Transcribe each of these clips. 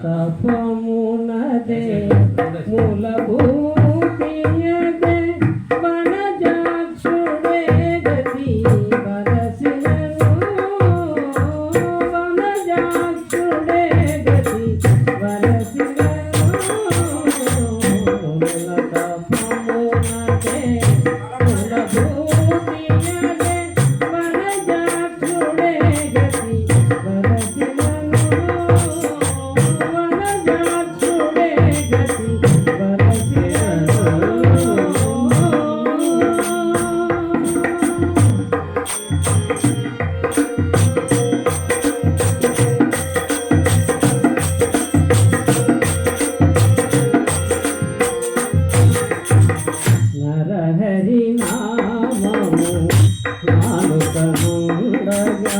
తపమునదే మూలభూతియదే వనజాక్షుడే గతి వరసినను వనజాక్షుడే గతి వరసినను తపమునదే మూలభూతియదే వనజాక్షుడే గతి వరసినను నరహరి నామము నాలుకనుండగా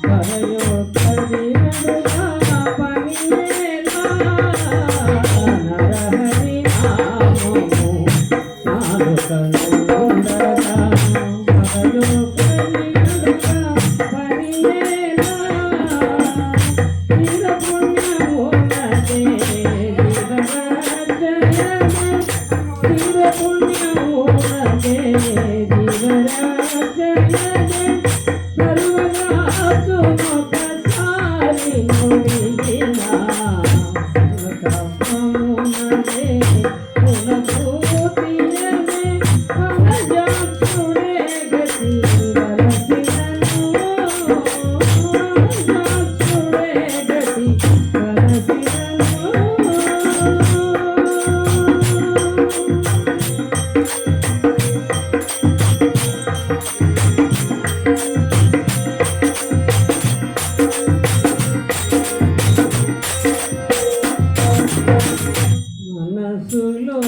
పరయోగడినడుగా పనియేలా నరహరి నామము నాలుకనుండగా పరయోగడినడుగా పనియేలా చిరపుణ్యమునదే జీవరాజయమే జీవరాజయమే సర్వనాథునొకసారి నుడిగినా తపమునదే మూలభూతియమే వనజాక్షుడే గతి వరసినను వనజాక్షుడే గతి వరసినను మనసులో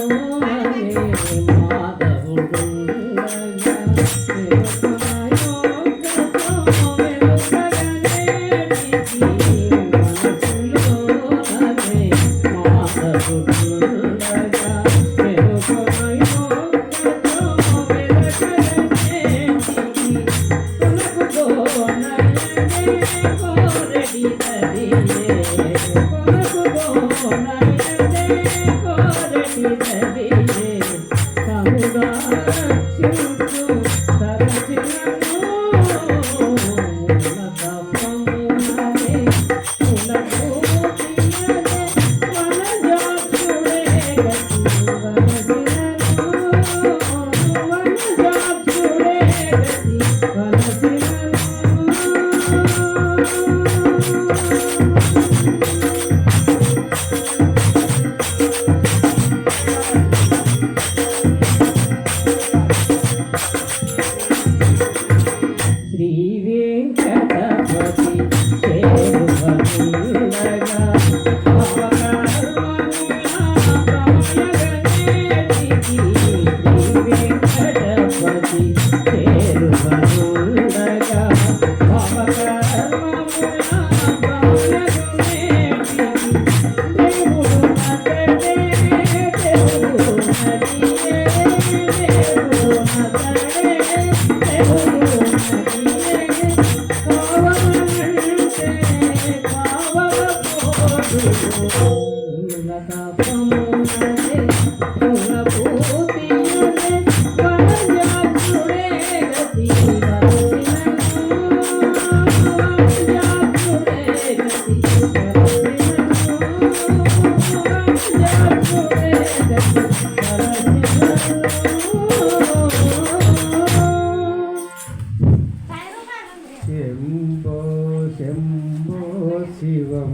మాధవుడుండగా శ్రీ వెంకటపతి చేరువనుండగా శ్రీ వెంకటపతి చేరువనుండగా శంభో శంభో శివం